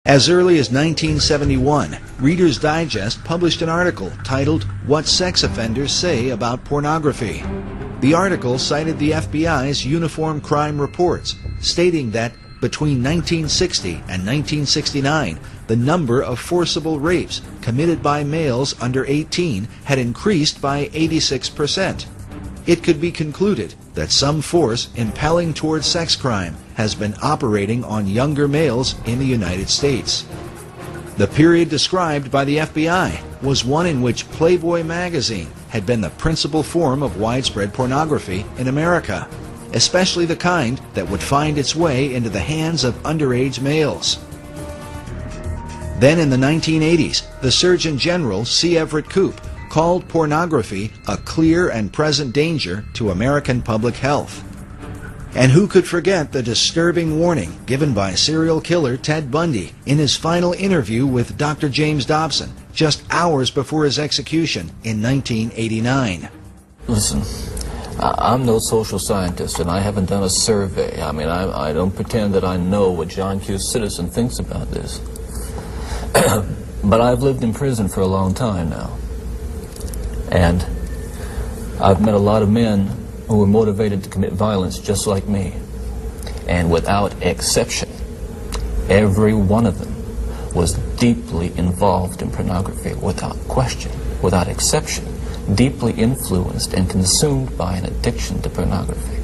As early as 1971, Reader's Digest published an article titled "What Sex Offenders Say About Pornography." The article cited the FBI's uniform crime reports, stating that between 1960 and 1969, the number of forcible rapes committed by males under 18 had increased by 86%. It could be concluded that some force impelling towards sex crime has been operating on younger males in the United States. The period described by the FBI was one in which Playboy magazine had been the principal form of widespread pornography in America, especially the kind that would find its way into the hands of underage males. Then in the 1980s, the Surgeon General C. Everett Koop called pornography a clear and present danger to American public health. And who could forget the disturbing warning given by serial killer Ted Bundy in his final interview with Dr. James Dobson just hours before his execution in 1989. Listen, I'm no social scientist, and I haven't done a survey. I mean, I don't pretend that I know what John Q. Citizen thinks about this. But I've lived in prison for a long time now. And I've met a lot of men who were motivated to commit violence just like me. And without exception, every one of them was deeply involved in pornography, without question, without exception, deeply influenced and consumed by an addiction to pornography.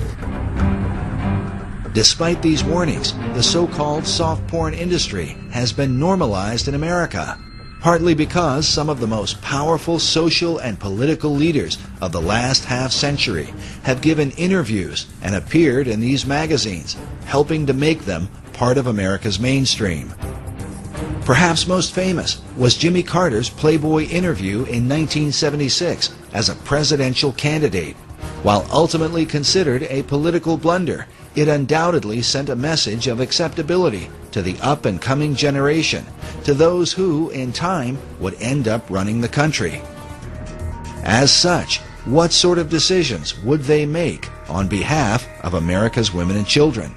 Despite these warnings, the so-called soft porn industry has been normalized in America, partly because some of the most powerful social and political leaders of the last half-century have given interviews and appeared in these magazines, helping to make them part of America's mainstream. Perhaps most famous was Jimmy Carter's Playboy interview in 1976 as a presidential candidate. While ultimately considered a political blunder, it undoubtedly sent a message of acceptability to the up-and-coming generation, to those who, in time, would end up running the country. As such, what sort of decisions would they make on behalf of America's women and children?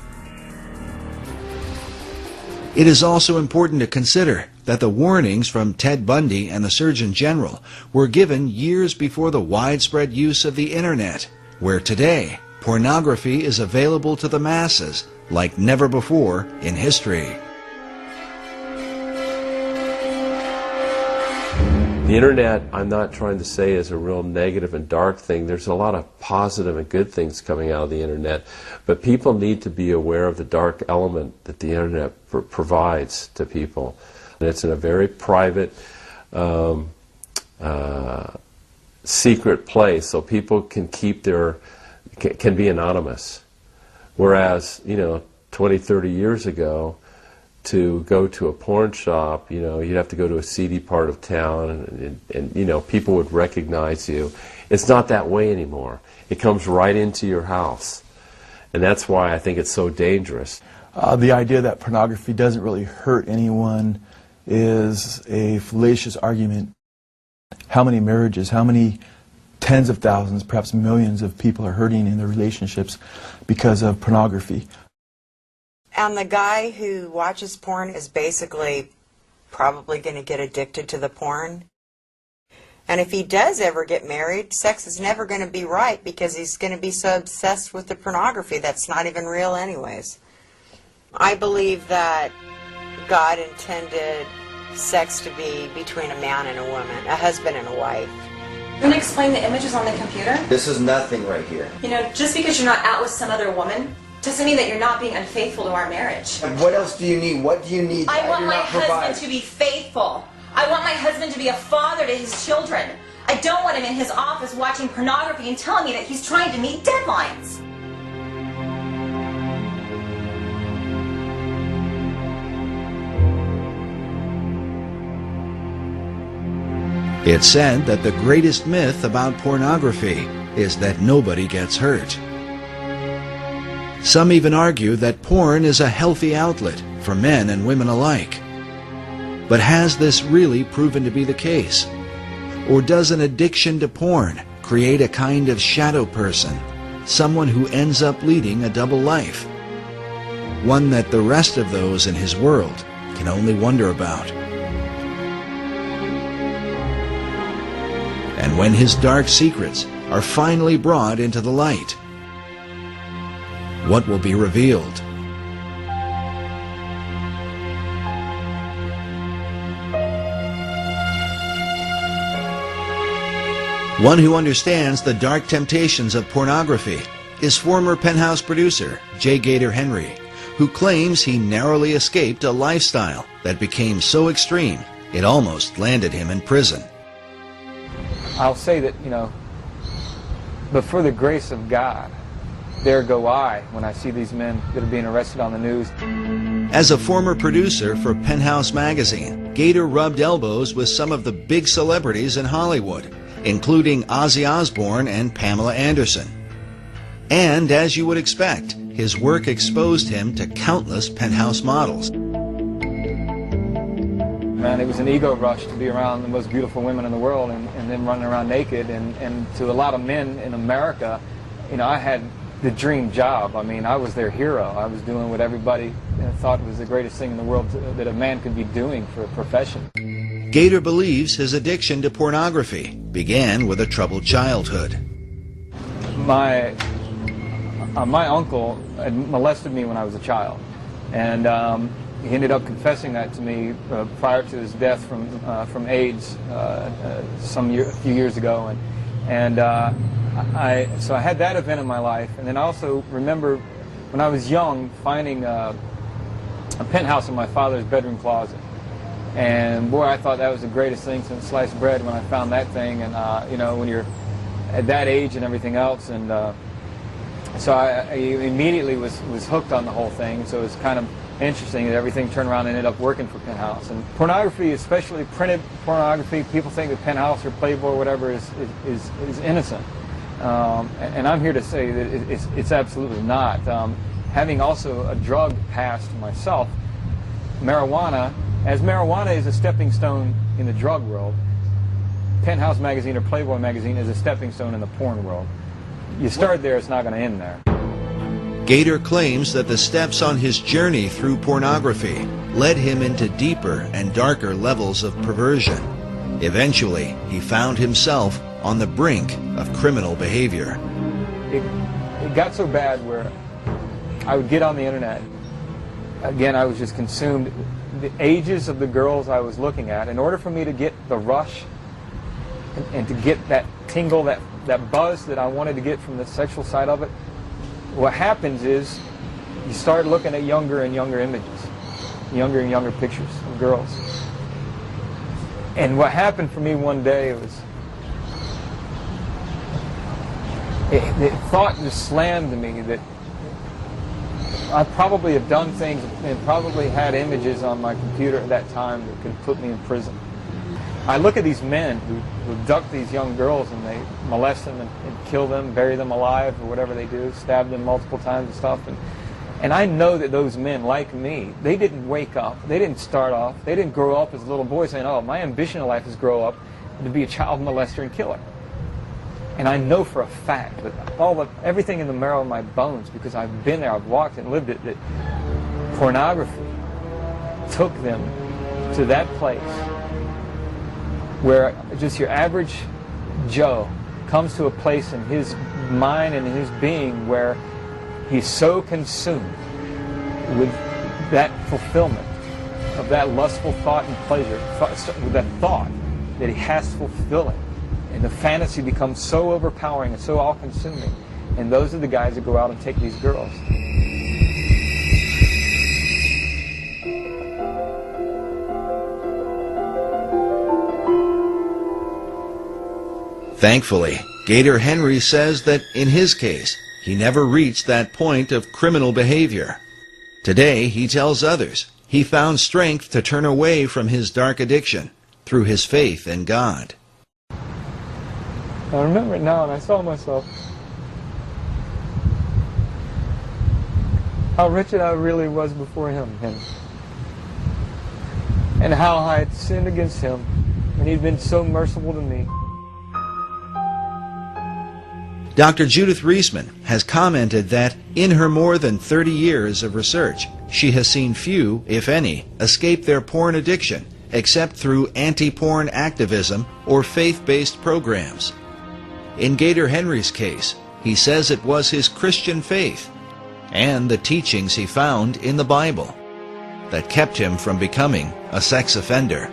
It is also important to consider that the warnings from Ted Bundy and the Surgeon General were given years before the widespread use of the Internet, where today pornography is available to the masses like never before in history. The Internet, I'm not trying to say is a real negative and dark thing. There's a lot of positive and good things coming out of the Internet, but people need to be aware of the dark element that the Internet provides to people. And it's in a very private, secret place, so people can keep can be anonymous. Whereas, 20, 30 years ago, to go to a porn shop, you'd have to go to a seedy part of town, and people would recognize you. It's not that way anymore. It comes right into your house. And that's why I think it's so dangerous. The idea that pornography doesn't really hurt anyone is a fallacious argument. How many marriages, how many tens of thousands, perhaps millions of people are hurting in their relationships because of pornography? And the guy who watches porn is basically probably going to get addicted to the porn. And if he does ever get married, sex is never going to be right because he's going to be so obsessed with the pornography that's not even real anyways. I believe that God intended sex to be between a man and a woman, a husband and a wife. You want to explain the images on the computer? This is nothing right here. Just because you're not out with some other woman doesn't mean that you're not being unfaithful to our marriage. And what else do you need? What do you need? I want my husband to be faithful. I want my husband to be a father to his children. I don't want him in his office watching pornography and telling me that he's trying to meet deadlines. It's said that the greatest myth about pornography is that nobody gets hurt. Some even argue that porn is a healthy outlet for men and women alike. But has this really proven to be the case? Or does an addiction to porn create a kind of shadow person, someone who ends up leading a double life? One that the rest of those in his world can only wonder about. And when his dark secrets are finally brought into the light, what will be revealed? One who understands the dark temptations of pornography is former Penthouse producer J. Gator Henry, who claims he narrowly escaped a lifestyle that became so extreme it almost landed him in prison. I'll say that, but for the grace of God, there go I when I see these men that are being arrested on the news. As a former producer for Penthouse magazine, Gator rubbed elbows with some of the big celebrities in Hollywood, including Ozzy Osbourne and Pamela Anderson. And as you would expect, his work exposed him to countless Penthouse models. Man, it was an ego rush to be around the most beautiful women in the world and then running around naked. And to a lot of men in America, I had the dream job. I mean, I was their hero. I was doing what everybody thought was the greatest thing in the world that a man could be doing for a profession. Gator believes his addiction to pornography began with a troubled childhood. My uncle had molested me when I was a child, and he ended up confessing that to me prior to his death from AIDS a few years ago, so I had that event in my life, and then I also remember when I was young finding a penthouse in my father's bedroom closet. And boy, I thought that was the greatest thing since sliced bread when I found that thing. And when you're at that age and everything else, and so I immediately was hooked on the whole thing. So it was kind of interesting that everything turned around and ended up working for Penthouse. And pornography, especially printed pornography, people think that Penthouse or Playboy or whatever is innocent. And I'm here to say that it's absolutely not. Having also a drug past myself, marijuana is a stepping stone in the drug world, Penthouse magazine or Playboy magazine is a stepping stone in the porn world. You start there, it's not going to end there. Gator claims that the steps on his journey through pornography led him into deeper and darker levels of perversion. Eventually, he found himself on the brink of criminal behavior. It got so bad where I would get on the internet. Again, I was just consumed. The ages of the girls I was looking at, in order for me to get the rush and to get that tingle, that buzz that I wanted to get from the sexual side of it, what happens is you start looking at younger and younger images, younger and younger pictures of girls. And what happened for me one day was the thought just slammed to me that I probably have done things and probably had images on my computer at that time that could put me in prison. I look at these men who abduct these young girls and they molest them and kill them, bury them alive or whatever they do, stab them multiple times and stuff. And I know that those men, like me, they didn't wake up, they didn't start off, they didn't grow up as little boys saying, oh, my ambition in life is grow up to be a child molester and killer. And I know for a fact that everything in the marrow of my bones, because I've been there, I've walked and lived it, that pornography took them to that place where just your average Joe comes to a place in his mind and in his being where he's so consumed with that fulfillment of that lustful thought and pleasure, with that thought that he has to fulfill it. And the fantasy becomes so overpowering and so all-consuming. And those are the guys that go out and take these girls. Thankfully, Gator Henry says that in his case, he never reached that point of criminal behavior. Today, he tells others he found strength to turn away from his dark addiction through his faith in God. I remember it now, and I saw myself, how wretched I really was before him, and how I had sinned against him, and he'd been so merciful to me. Dr. Judith Reisman has commented that in her more than 30 years of research, She has seen few, if any, escape their porn addiction, except through anti-porn activism or faith-based programs. In Gator Henry's case, he says it was his Christian faith and the teachings he found in the Bible that kept him from becoming a sex offender.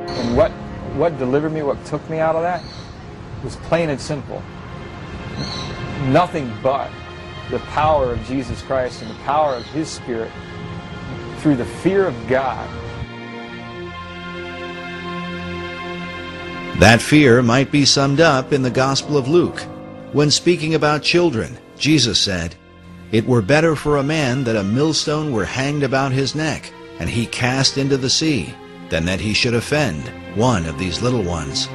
And what delivered me, what took me out of that, was plain and simple. Nothing but the power of Jesus Christ and the power of His Spirit through the fear of God. That fear might be summed up in the Gospel of Luke. When speaking about children, Jesus said, "It were better for a man that a millstone were hanged about his neck, and he cast into the sea, than that he should offend one of these little ones."